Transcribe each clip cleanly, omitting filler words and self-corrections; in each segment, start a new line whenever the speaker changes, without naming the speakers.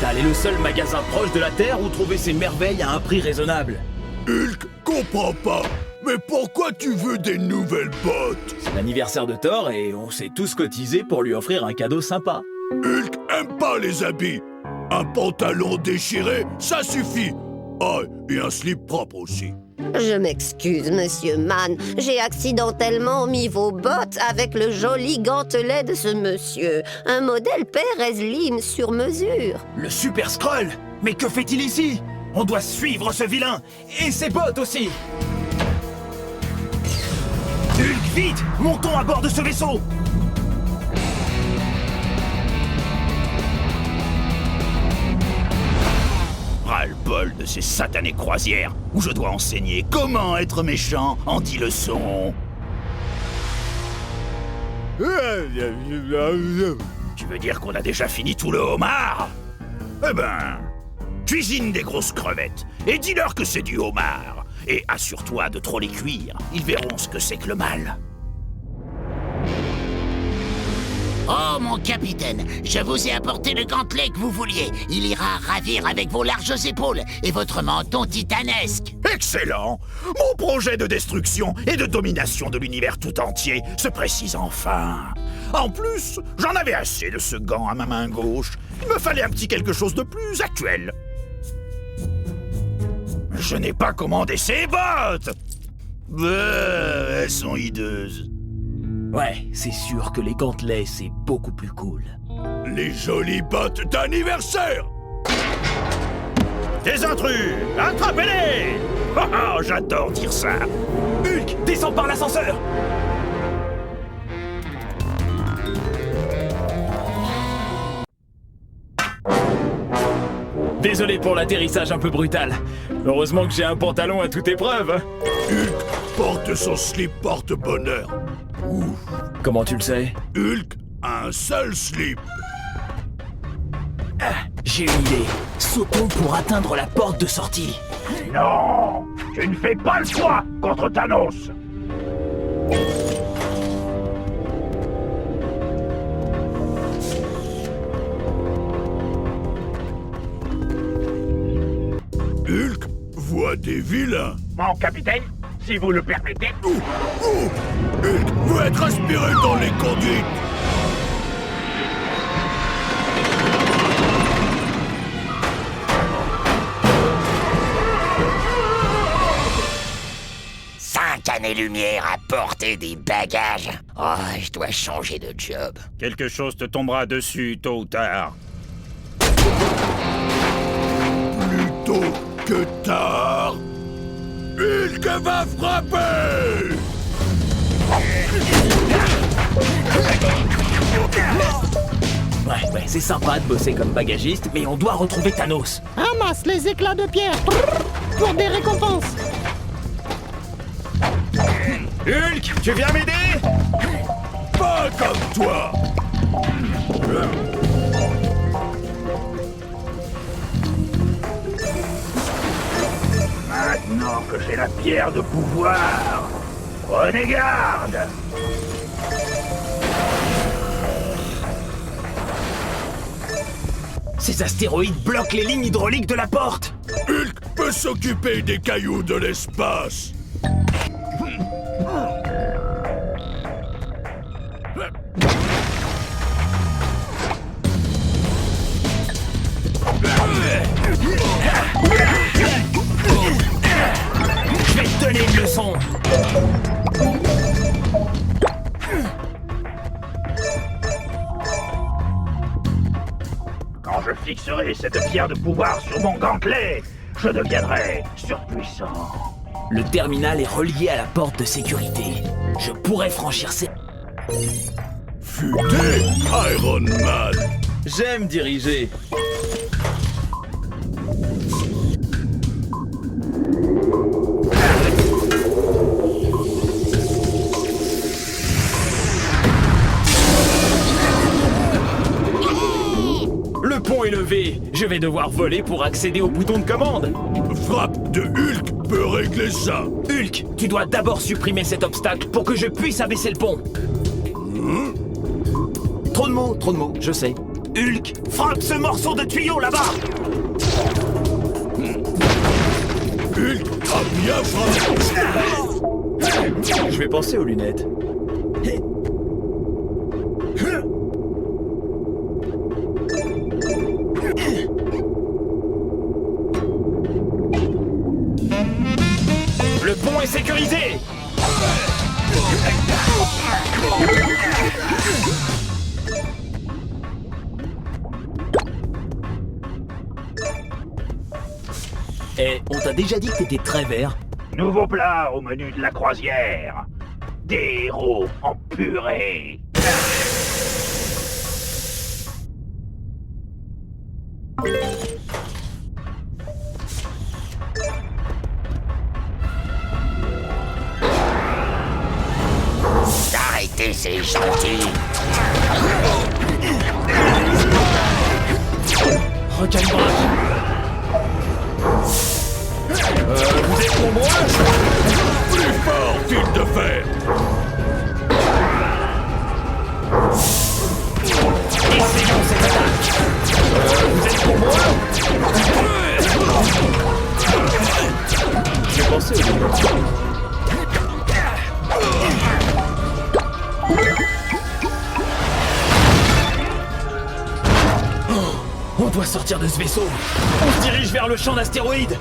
Capital est le seul magasin proche de la Terre où trouver ces merveilles à un prix raisonnable.
Hulk, comprends pas. Mais pourquoi tu veux des nouvelles bottes?
C'est l'anniversaire de Thor et on s'est tous cotisés pour lui offrir un cadeau sympa.
Hulk aime pas les habits. Un pantalon déchiré, ça suffit. Ah, et un slip propre aussi.
Je m'excuse, Monsieur Mann. J'ai accidentellement mis vos bottes avec le joli gantelet de ce monsieur. Un modèle Perez Lim sur mesure.
Le Super Skrull! Mais que fait-il ici? On doit suivre ce vilain! Et ses bottes aussi! Hulk, vite! Montons à bord de ce vaisseau!
Ras-le-bol de ces satanées croisières où je dois enseigner comment être méchant en 10 leçons. Tu veux dire qu'on a déjà fini tout le homard? Eh ben, cuisine des grosses crevettes et dis-leur que c'est du homard. Et assure-toi de trop les cuire, ils verront ce que c'est que le mal.
Oh, mon capitaine, je vous ai apporté le gantelet que vous vouliez. Il ira ravir avec vos larges épaules et votre menton titanesque.
Excellent! Mon projet de destruction et de domination de l'univers tout entier se précise enfin. En plus, j'en avais assez de ce gant à ma main gauche. Il me fallait un petit quelque chose de plus actuel. Je n'ai pas commandé ces bottes! Elles sont hideuses.
Ouais, c'est sûr que les gantelets, c'est beaucoup plus cool.
Les jolies bottes d'anniversaire!
Des intrus! Attrapez-les! Oh, j'adore dire ça!
Hulk, descends par l'ascenseur! Désolé pour l'atterrissage un peu brutal. Heureusement que j'ai un pantalon à toute épreuve.
Hulk porte son slip porte-bonheur. Ouf.
Comment tu le sais?
Hulk a un seul slip.
Ah, j'ai une idée. Sautons pour atteindre la porte de sortie.
Non! Tu ne fais pas le choix contre Thanos!
Hulk voit des vilains.
Mon capitaine, si vous le permettez...
Hulk veut être aspiré dans les conduites.
Cinq années-lumière à porter des bagages. Oh, je dois changer de job.
Quelque chose te tombera dessus, tôt ou tard.
Plutôt que tard. Hulk va frapper.
Ouais, c'est sympa de bosser comme bagagiste, mais on doit retrouver Thanos.
Ramasse les éclats de pierre pour des récompenses.
Hulk, tu viens m'aider?
Pas comme toi.
Maintenant que j'ai la pierre de pouvoir, prenez garde!
Ces astéroïdes bloquent les lignes hydrauliques de la porte.
Hulk peut s'occuper des cailloux de l'espace.
Je vais te donner une leçon.
Quand je fixerai cette pierre de pouvoir sur mon gantelet, je deviendrai surpuissant.
Le terminal est relié à la porte de sécurité. Je pourrais franchir ces...
Futé, Iron Man.
J'aime diriger. Le pont est levé. Je vais devoir voler pour accéder au bouton de commande.
Frappe de Hulk peut régler ça.
Hulk, tu dois d'abord supprimer cet obstacle pour que je puisse abaisser le pont. Trop de mots, je sais. Hulk, frappe ce morceau de tuyau là-bas!
Hulk a bien frappé.
Je vais penser aux lunettes. Le pont est sécurisé! Eh, on t'a déjà dit que t'étais très vert.
Nouveau plat au menu de la croisière. Des héros en purée.
Arrêtez, c'est gentil.
Recalibrage. Vous êtes nombreux?
Plus fort, fil de fer.
Essayons cette attaque. Vous êtes nombreux? Je vais penser au début. On doit sortir de ce vaisseau. On se dirige vers le champ d'astéroïdes.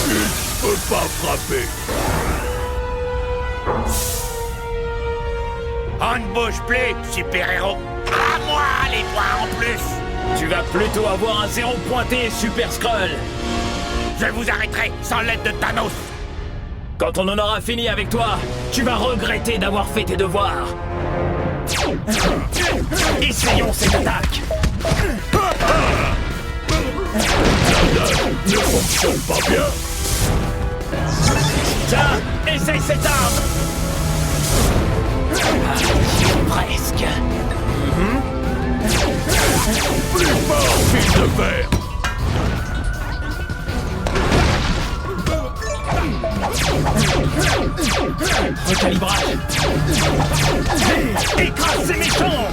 Hulk peut pas frapper.
On ne bouge plus, super-héros. À moi les points en plus.
Tu vas plutôt avoir un zéro pointé, Super Skrull.
Je vous arrêterai sans l'aide de Thanos.
Quand on en aura fini avec toi, tu vas regretter d'avoir fait tes devoirs. Essayons cette attaque.
Ne fonctionne pas bien.
Tiens, essaye cette arme. Presque.
Plus fort, fil de fer.
Recalibrage. Écrase ces méchants.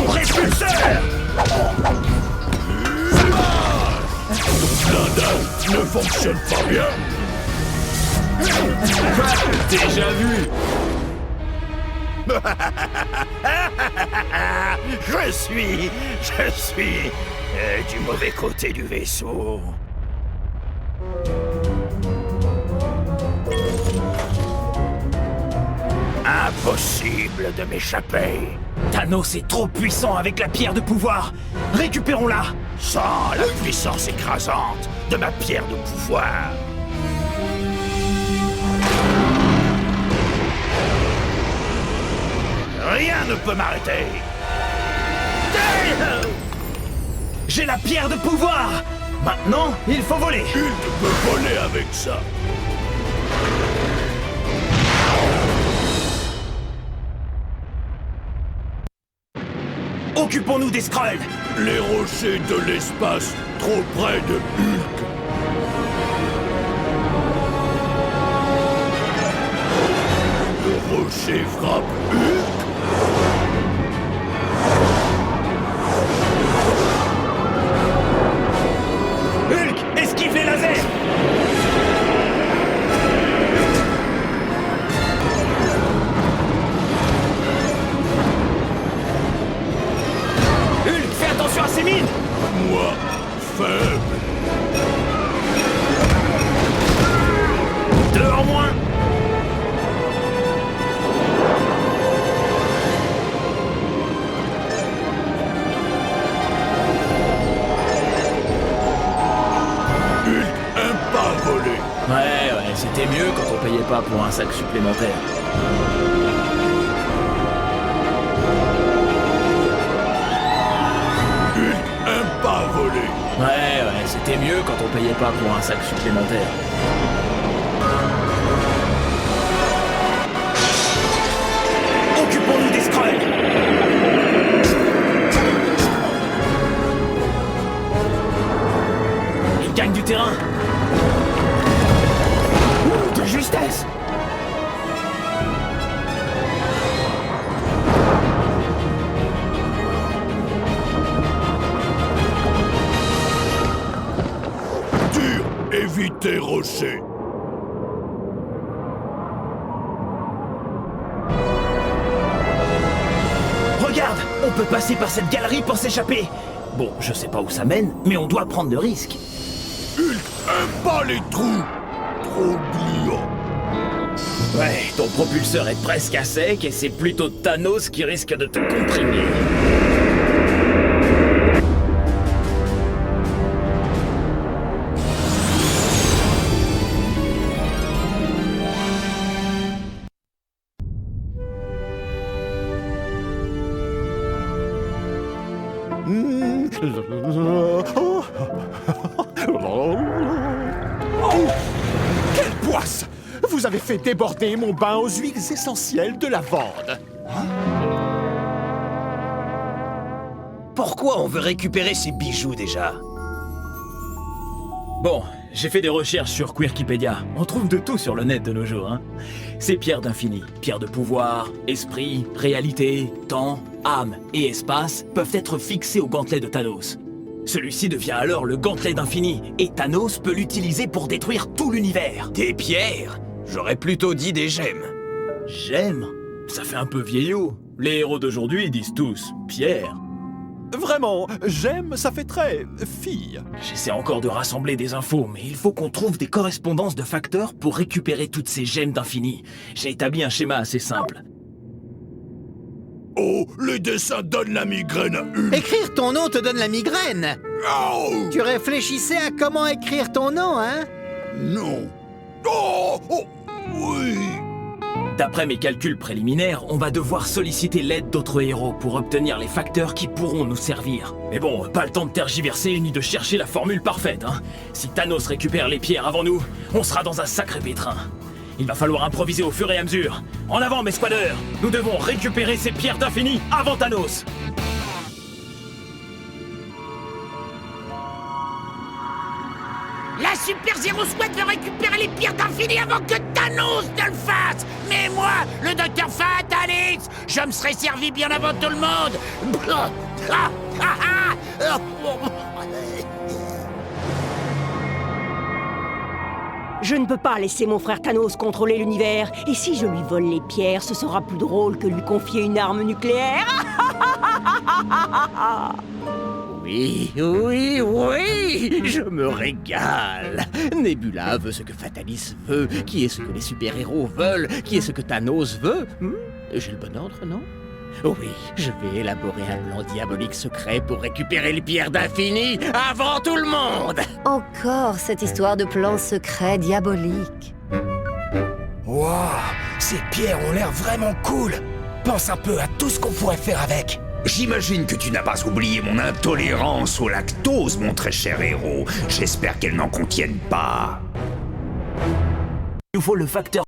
Répulseur.
Blindage ne fonctionne pas bien.
Déjà vu.
Je suis du mauvais côté du vaisseau. Impossible de m'échapper.
Thanos est trop puissant avec la pierre de pouvoir. Récupérons-la.
Sans la puissance écrasante de ma pierre de pouvoir. Rien ne peut m'arrêter.
J'ai la pierre de pouvoir. Maintenant, il faut voler.
Hulk peut voler avec ça.
Occupons-nous des Skrulls.
Les rochers de l'espace, trop près de Hulk. Le rocher frappe Hulk.
Hulk, esquive les lasers. Hulk, fais attention à ces mines.
Moi, faible.
Deux en moins.
Hulk aime pas voler.
Ouais, c'était mieux quand on payait pas pour un sac supplémentaire.
Hulk aime pas voler.
Ouais, c'était mieux quand on payait pas pour un sac supplémentaire. Occupons-nous des Skrulls. Ils gagnent du terrain. Ouh, de justesse.
Évitez rocher.
Regarde, on peut passer par cette galerie pour s'échapper. Bon, je sais pas où ça mène, mais on doit prendre le risque.
Hulk aime pas les trous. Trop gluants.
Ouais, ton propulseur est presque à sec et c'est plutôt Thanos qui risque de te comprimer.
Quelle poisse! Vous avez fait déborder mon bain aux huiles essentielles de lavande.
Pourquoi on veut récupérer ces bijoux déjà? Bon, j'ai fait des recherches sur Quirkipédia. On trouve de tout sur le net de nos jours, hein. Ces pierres d'infini, pierres de pouvoir, esprit, réalité, temps, âme et espace peuvent être fixées au gantelet de Thanos. Celui-ci devient alors le gantelet d'infini, et Thanos peut l'utiliser pour détruire tout l'univers.
Des pierres? J'aurais plutôt dit des gemmes.
Gemmes? Ça fait un peu vieillot. Les héros d'aujourd'hui disent tous pierre.
Vraiment, j'aime, ça fait très fille.
J'essaie encore de rassembler des infos, mais il faut qu'on trouve des correspondances de facteurs pour récupérer toutes ces gemmes d'infini. J'ai établi un schéma assez simple.
Oh, les dessins donnent la migraine à Hulk.
Écrire ton nom te donne la migraine.
Oh,
Tu réfléchissais à comment écrire ton nom, hein?
non. Oh, oh, oui.
D'après mes calculs préliminaires, on va devoir solliciter l'aide d'autres héros pour obtenir les facteurs qui pourront nous servir. Mais bon, pas le temps de tergiverser ni de chercher la formule parfaite, hein. Si Thanos récupère les pierres avant nous, on sera dans un sacré pétrin. Il va falloir improviser au fur et à mesure. En avant, mes squadeurs! Nous devons récupérer ces pierres d'infini avant Thanos!
La Super Zero Squad veut récupérer les pierres d'infini avant que Thanos ne le fasse. Mais moi, le Docteur Fatalix, je me serais servi bien avant tout le monde.
Je ne peux pas laisser mon frère Thanos contrôler l'univers. Et si je lui vole les pierres, ce sera plus drôle que lui confier une arme nucléaire.
Oui, oui, oui, je me régale. Nebula veut ce que Fatalis veut, qui est ce que les super-héros veulent, qui est ce que Thanos veut. J'ai le bon ordre, non? Oui, je vais élaborer un plan diabolique secret pour récupérer les pierres d'infini avant tout le monde.
Encore cette histoire de plan secret diabolique.
Waouh, ces pierres ont l'air vraiment cool. Pense un peu à tout ce qu'on pourrait faire avec.
J'imagine que tu n'as pas oublié mon intolérance au lactose, mon très cher héros. J'espère qu'elles n'en contiennent pas.
Il nous faut le facteur